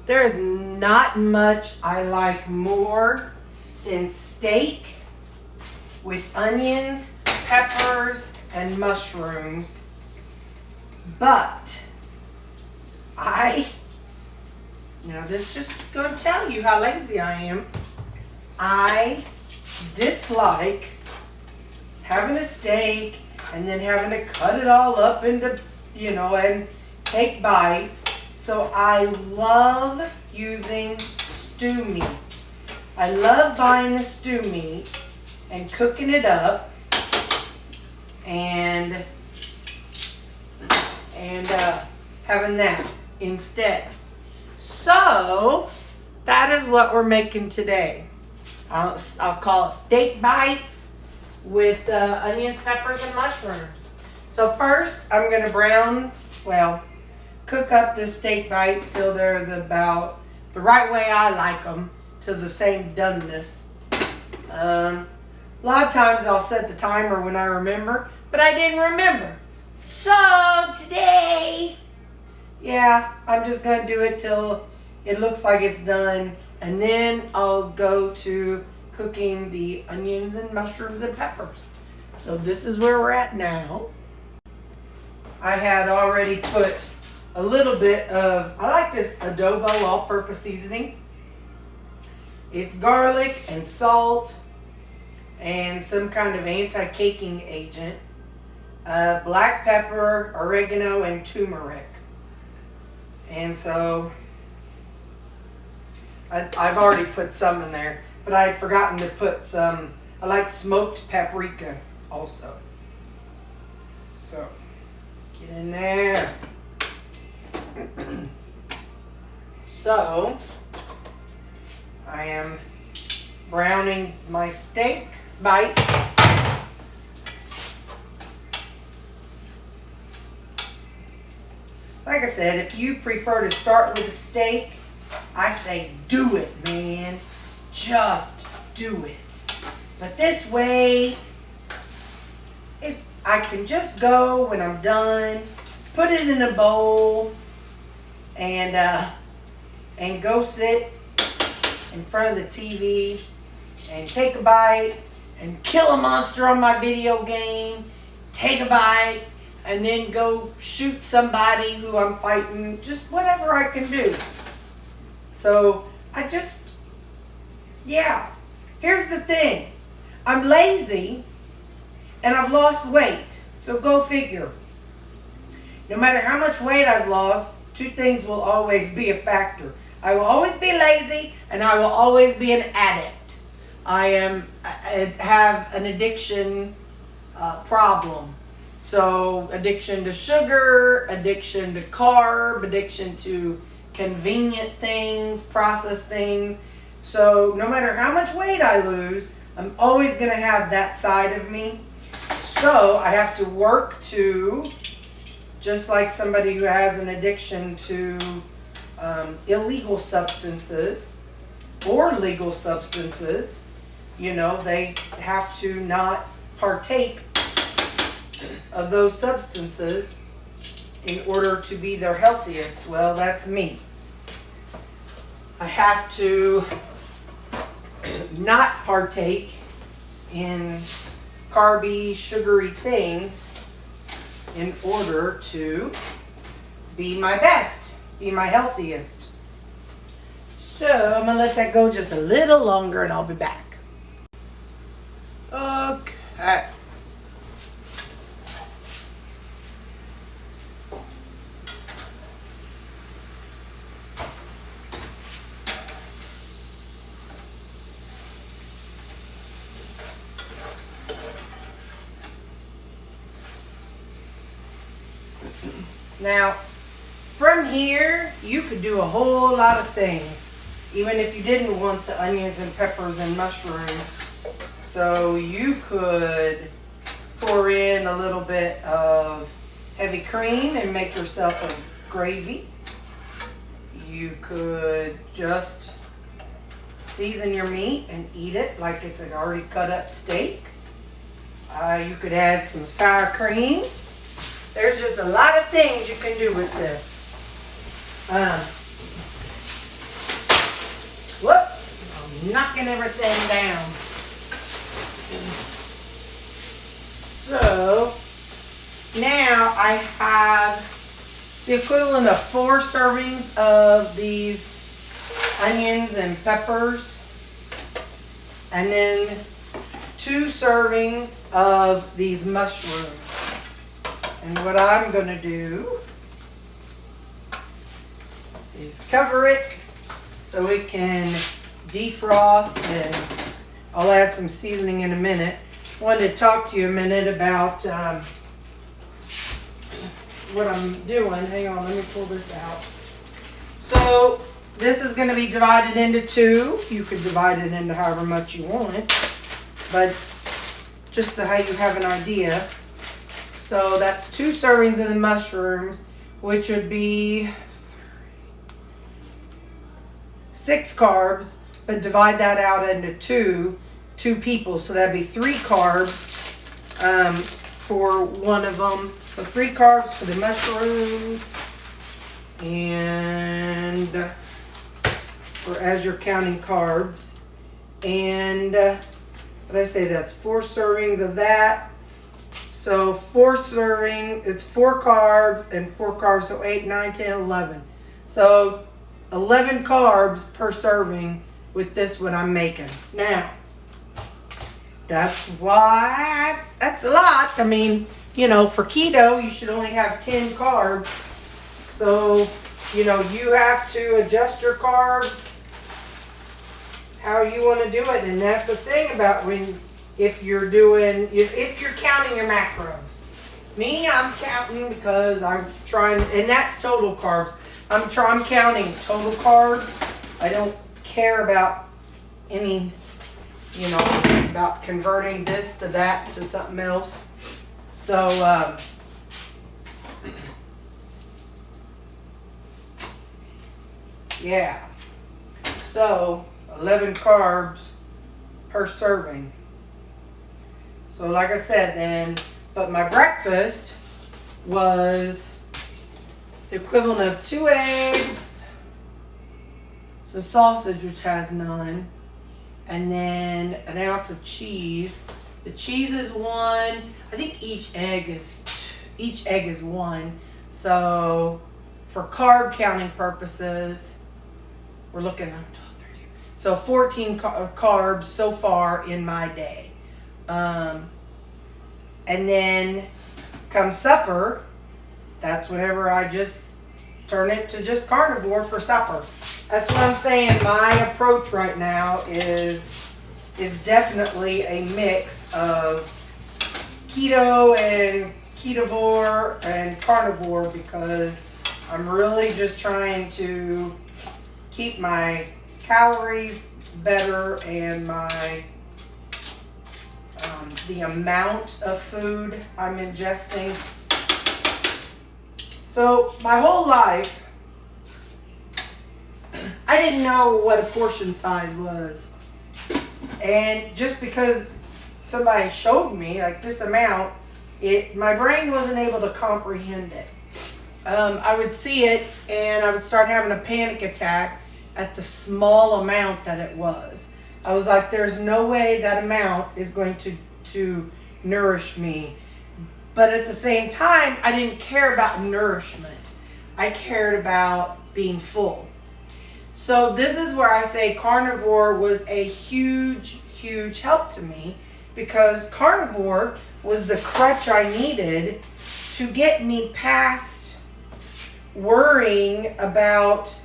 There is not much I like more than steak with onions, peppers, and mushrooms. But now this is just going to tell you how lazy I am. I dislike having a steak and then having to cut it all up into, and take bites. So I love using stew meat. I love buying the stew meat and cooking it up and having that instead. So that is what we're making today. I'll call it steak bites with onions, peppers, and mushrooms. So first I'm going to cook up the steak bites till they're about the right way I like them, to the same doneness. A lot of times I'll set the timer when I remember, but I didn't remember. So today, I'm just going to do it till it looks like it's done, and then I'll go to cooking the onions and mushrooms and peppers. So this is where we're at now. I had already put a little bit of, I like this adobo all-purpose seasoning. It's garlic and salt and some kind of anti-caking agent, black pepper, oregano, and turmeric. And so I've already put some in there, but I had forgotten to put some. I like smoked paprika also. So get in there. So I am browning my steak bites. Like I said, if you prefer to start with a steak, I say do it, man. Just do it. But this way, if I can just go when I'm done, put it in a bowl, and go sit in front of the TV and take a bite and kill a monster on my video game, take a bite, and then go shoot somebody who I'm fighting, just whatever I can do. So here's the thing. I'm lazy and I've lost weight. So go figure. No matter how much weight I've lost, two things will always be a factor. I will always be lazy and I will always be an addict. I have an addiction problem. So addiction to sugar, addiction to carb, addiction to convenient things, processed things. So no matter how much weight I lose, I'm always going to have that side of me. So I have to work to, just like somebody who has an addiction to illegal substances or legal substances, they have to not partake of those substances in order to be their healthiest. Well, that's me. I have to not partake in carby, sugary things in order to be my best, be my healthiest. So I'm going to let that go just a little longer and I'll be back. Okay. Now, from here, you could do a whole lot of things, even if you didn't want the onions and peppers and mushrooms. So you could pour in a little bit of heavy cream and make yourself a gravy. You could just season your meat and eat it like it's an already cut up steak. You could add some sour cream. There's just a lot of things you can do with this. knocking everything down. So now I have the equivalent of 4 servings of these onions and peppers, and then 2 servings of these mushrooms. And what I'm going to do is cover it so it can defrost, and I'll add some seasoning in a minute. I wanted to talk to you a minute about what I'm doing. Hang on, let me pull this out. So this is going to be divided into 2. You could divide it into however much you want, but just so how you have an idea. So that's 2 servings of the mushrooms, which would be 6 carbs, but divide that out into 2 people. So that'd be 3 carbs for one of them. So 3 carbs for the mushrooms, and or as you're counting carbs. And what did I say? That's 4 servings of that. So 4 servings, it's 4 carbs and 4 carbs, so 8, 9, 10, 11. So 11 carbs per serving with this what I'm making. Now, that's why that's a lot. I mean, you know, for keto, you should only have 10 carbs. So, you know, you have to adjust your carbs how you want to do it. And that's the thing about if you're counting your macros. Me, I'm counting because I'm trying, and that's total carbs. I'm counting total carbs. I don't care about any, you know, about converting this to that to something else. So, yeah. So, 11 carbs per serving. So, like I said, but my breakfast was the equivalent of 2 eggs, some sausage, which has none, and then an ounce of cheese. The cheese is 1. I think each egg is 1. So for carb counting purposes, we're looking at 12, 13. So 14 carbs so far in my day. And then come supper, that's whenever I just turn it to just carnivore for supper. That's what I'm saying. My approach right now is definitely a mix of keto and ketovore and carnivore, because I'm really just trying to keep my calories better and my the amount of food I'm ingesting. So my whole life, I didn't know what a portion size was. And just because somebody showed me like this amount, my brain wasn't able to comprehend it. I would see it and I would start having a panic attack at the small amount that it was. I was like, there's no way that amount is going to nourish me. But at the same time, I didn't care about nourishment. I cared about being full. So this is where I say carnivore was a huge, huge help to me, because carnivore was the crutch I needed to get me past worrying about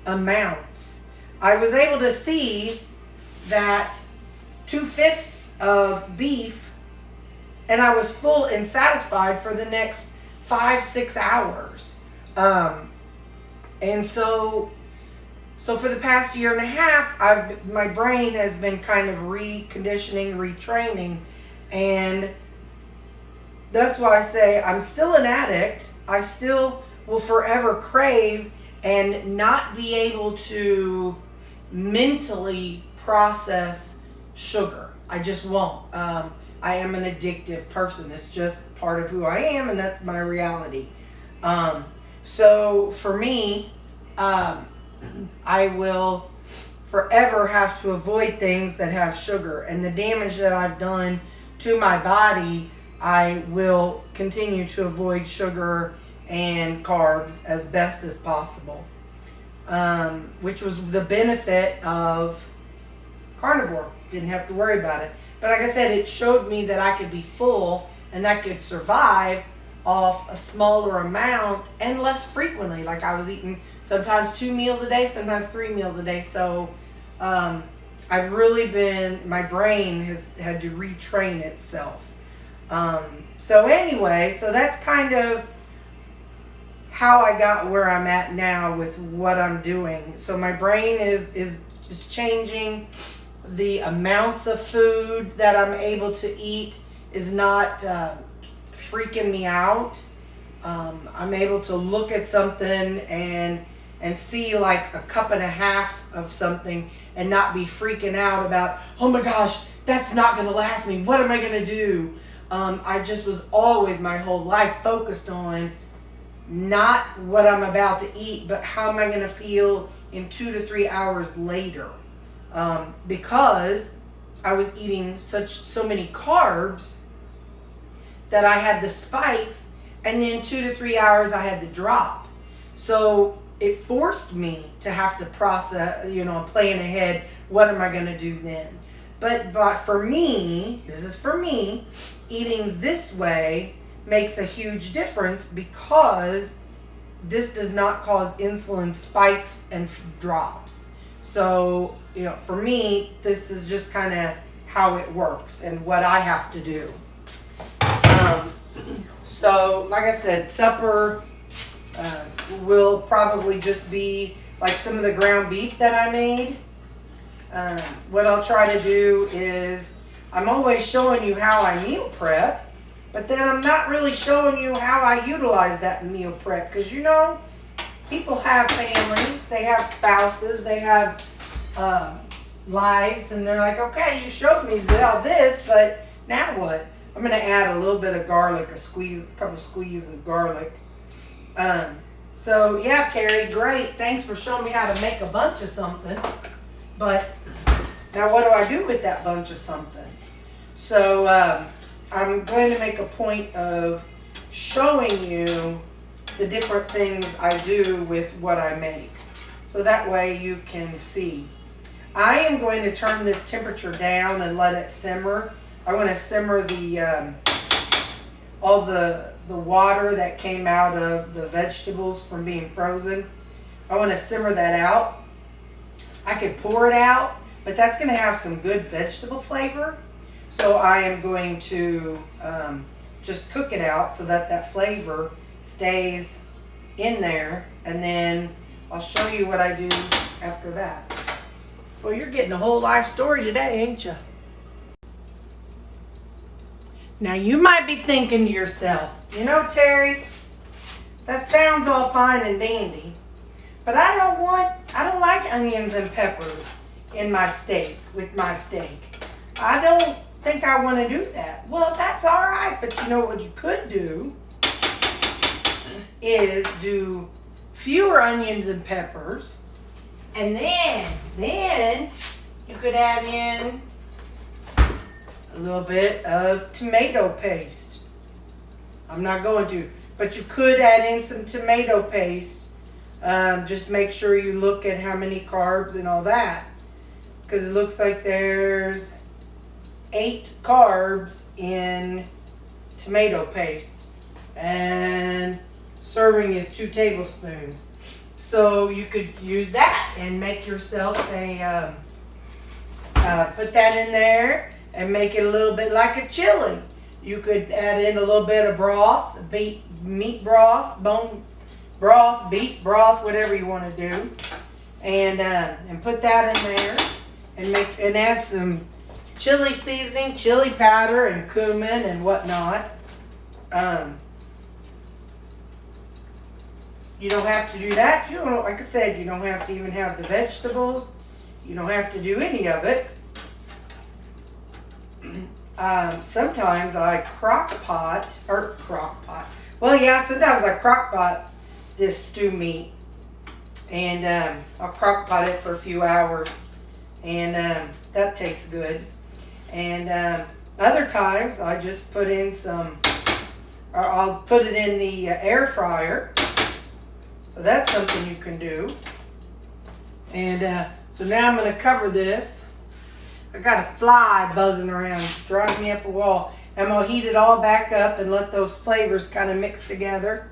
amounts. I was able to see that 2 fists of beef and I was full and satisfied for the next 5-6 hours. And so for the past year and a half, my brain has been kind of reconditioning, retraining, and that's why I say I'm still an addict. I still will forever crave and not be able to mentally process sugar. I just won't. I am an addictive person. It's just part of who I am, and that's my reality. So for me, I will forever have to avoid things that have sugar. And the damage that I've done to my body, I will continue to avoid sugar and carbs as best as possible. Which was the benefit of carnivore. Didn't have to worry about it. But like I said, it showed me that I could be full and I could survive off a smaller amount and less frequently. Like I was eating sometimes 2 meals a day, sometimes 3 meals a day. So I've really been, my brain has had to retrain itself. So anyway, so that's kind of how I got where I'm at now with what I'm doing. So my brain is just changing. The amounts of food that I'm able to eat is not freaking me out. I'm able to look at something and see like a cup and a half of something and not be freaking out about, oh my gosh, that's not going to last me. What am I going to do? I just was always my whole life focused on not what I'm about to eat, but how am I going to feel in 2 to 3 hours later. Because I was eating so many carbs that I had the spikes, and then 2 to 3 hours I had the drop. So it forced me to have to process, plan ahead, what am I going to do then? But for me, this is for me, eating this way makes a huge difference because this does not cause insulin spikes and drops. So, for me, this is just kind of how it works and what I have to do. So, like I said, supper will probably just be like some of the ground beef that I made. What I'll try to do is, I'm always showing you how I meal prep, but then I'm not really showing you how I utilize that meal prep. Because people have families, they have spouses, they have lives, and they're like, okay, you showed me all this, but now what? I'm going to add a little bit of garlic, a couple squeezes of garlic. So yeah, Terry, great. Thanks for showing me how to make a bunch of something. But now what do I do with that bunch of something? So I'm going to make a point of showing you the different things I do with what I make. So that way you can see. I am going to turn this temperature down and let it simmer. I want to simmer the all the water that came out of the vegetables from being frozen. I want to simmer that out. I could pour it out, but that's going to have some good vegetable flavor. So I am going to just cook it out so that flavor stays in there, and then I'll show you what I do after that. Well, you're getting a whole life story today, ain't you? Now you might be thinking to yourself, Terry, that sounds all fine and dandy, but I don't like onions and peppers in my steak, with my steak. I don't think I want to do that. Well, that's all right, but what you could do is do fewer onions and peppers, and then you could add in a little bit of tomato paste. I'm not going to, but you could add in some tomato paste. Just make sure you look at how many carbs and all that, because it looks like there's 8 carbs in tomato paste, and serving is 2 tablespoons. So you could use that and make yourself a put that in there and make it a little bit like a chili. You could add in a little bit of broth, meat broth, bone broth, beef broth, whatever you want to do, and put that in there, and add some chili seasoning, chili powder, and cumin and whatnot. You don't have to do that. You don't, like I said, you don't have to even have the vegetables. You don't have to do any of it. Sometimes I crock pot. Well, yeah, sometimes I crock pot this stew meat, and I'll crock pot it for a few hours, and that tastes good. And other times I just put in some, or I'll put it in the air fryer. So that's something you can do. And so now I'm going to cover this. I got a fly buzzing around, driving me up a wall. I'm going to heat it all back up and let those flavors kind of mix together.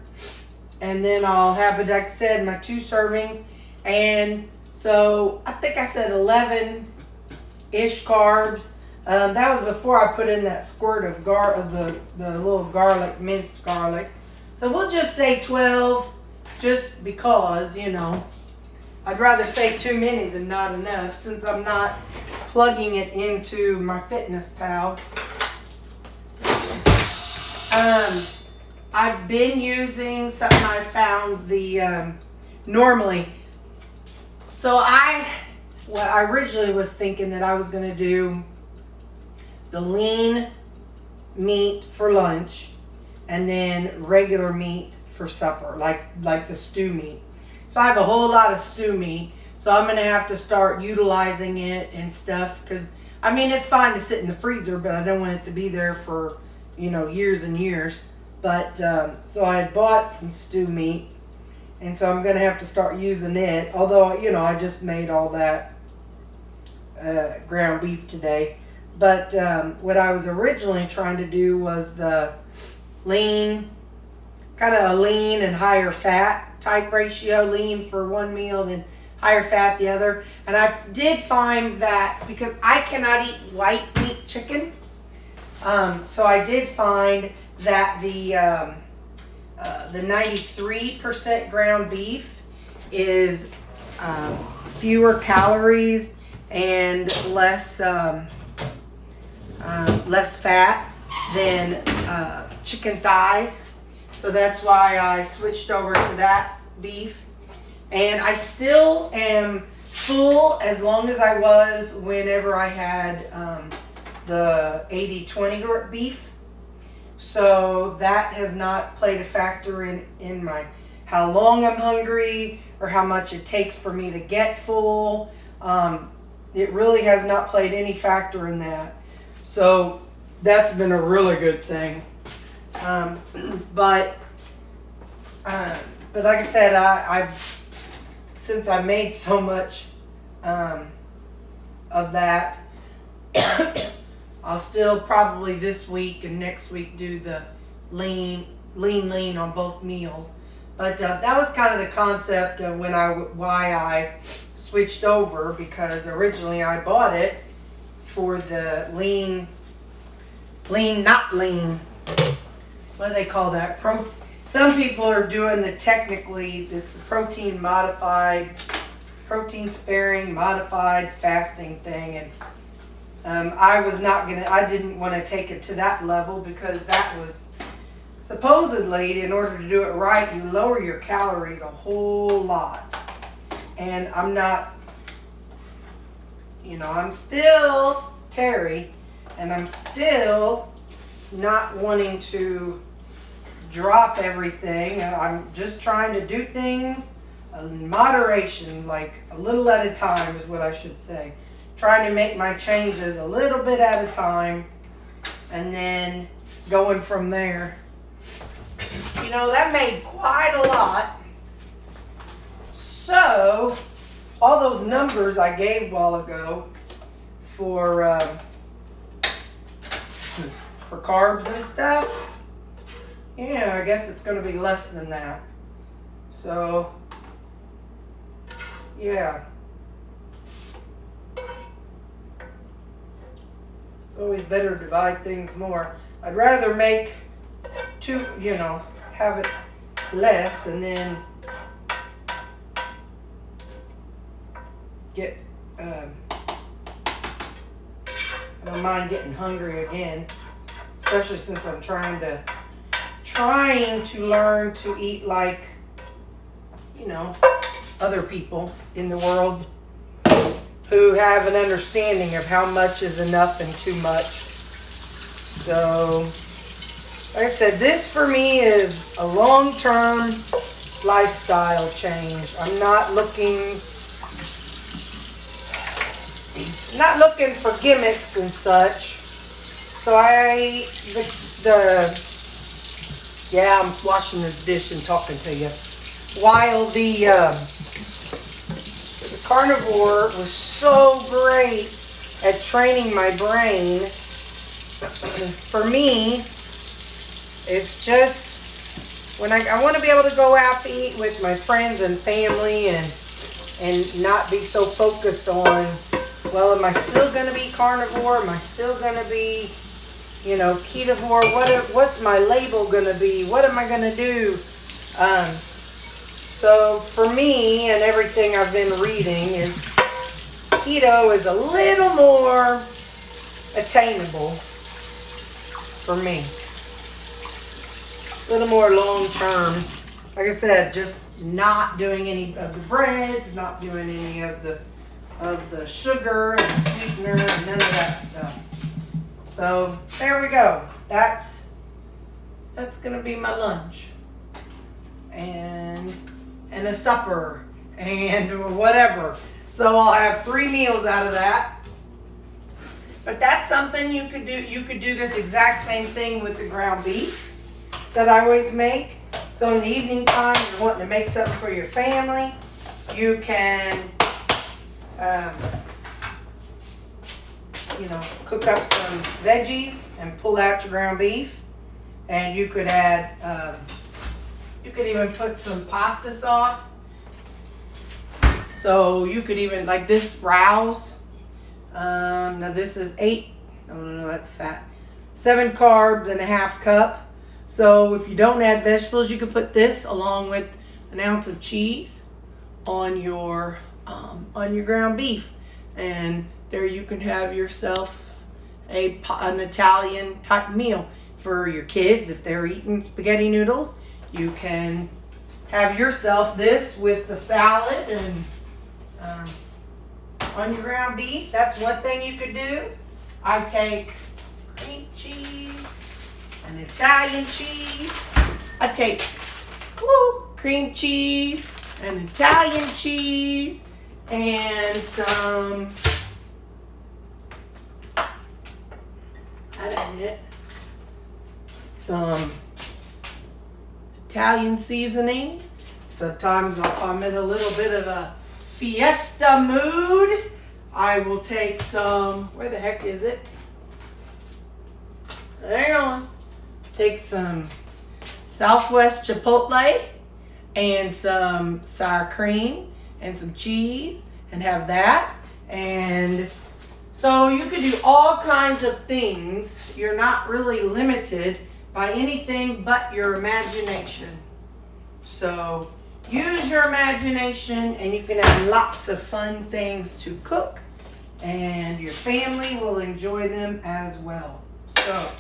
And then I'll have it, like I said, my 2 servings. And so I think I said 11-ish carbs. That was before I put in that squirt of the little garlic, minced garlic. So we'll just say 12, just because, you know. I'd rather say too many than not enough, since I'm not plugging it into my Fitness Pal. I've been using something I found normally. So I originally was thinking that I was going to do the lean meat for lunch and then regular meat for supper, like the stew meat. So I have a whole lot of stew meat, so I'm going to have to start utilizing it and stuff, because, I mean, it's fine to sit in the freezer, but I don't want it to be there for, you know, years and years. But, so I had bought some stew meat, and so I'm going to have to start using it, although, you know, I just made all that ground beef today. But what I was originally trying to do was the lean, kind of a lean and higher fat type ratio, lean for one meal, then higher fat the other. And I did find that, because I cannot eat white meat chicken, so I did find that the 93% ground beef is fewer calories and less fat than chicken thighs. So that's why I switched over to that beef. And I still am full as long as I was whenever I had the 80-20 beef. So that has not played a factor in my how long I'm hungry or how much it takes for me to get full. It really has not played any factor in that. So that's been a really good thing. But like I said, I've since I made so much of that, I'll still probably this week and next week do the lean on both meals. But that was kind of the concept of why I switched over, because originally I bought it for the lean, not lean. What do they call that? Some people are doing it's the protein sparing, modified fasting thing. And I didn't want to take it to that level, because that was supposedly, in order to do it right, you lower your calories a whole lot. And I'm not, I'm still Terry, and I'm still not wanting to drop everything. I'm just trying to do things in moderation, like a little at a time is what I should say. Trying to make my changes a little bit at a time, and then going from there. That made quite a lot. So, all those numbers I gave a while ago for carbs and stuff, yeah, I guess it's going to be less than that. So, yeah. It's always better to divide things more. I'd rather make have it less and then get, I don't mind getting hungry again, especially since I'm trying to learn to eat like, other people in the world who have an understanding of how much is enough and too much. So, like I said, this for me is a long-term lifestyle change. I'm not looking, not looking for gimmicks and such. So yeah, I'm washing this dish and talking to you. While the carnivore was so great at training my brain, for me, it's just when I want to be able to go out to eat with my friends and family and not be so focused on, well, am I still going to be carnivore? Am I still going to be, ketovore? What's my label going to be? What am I going to do? So for me and everything I've been reading is keto is a little more attainable for me. A little more long term. Like I said, just not doing any of the breads, not doing any of the sugar and the sweetener and none of that stuff. So there we go. That's gonna be my lunch. And a supper and whatever. So I'll have 3 meals out of that. But that's something you could do. You could do this exact same thing with the ground beef that I always make. So in the evening time, you're wanting to make something for your family, you can, cook up some veggies and pull out your ground beef. And you could add, you could even put some pasta sauce. So you could even, like this Rouse. Now this is 8, no, that's fat. 7 carbs and a half cup. So if you don't add vegetables, you could put this along with an ounce of cheese on your ground beef. And there you can have yourself an Italian type meal for your kids. If they're eating spaghetti noodles, you can have yourself this with the salad and on your ground beef. That's one thing you could do. I take cream cheese and Italian cheese. I take cream cheese and Italian cheese and some, some Italian seasoning. Sometimes if I'm in a little bit of a fiesta mood, I will take some, where the heck is it? Hang on. Take some Southwest Chipotle and some sour cream and some cheese and have that. And so you can do all kinds of things. You're not really limited by anything but your imagination. So use your imagination and you can have lots of fun things to cook and your family will enjoy them as well. So,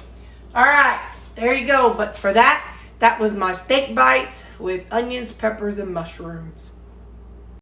all right, there you go. But for that was my steak bites with onions, peppers, and mushrooms.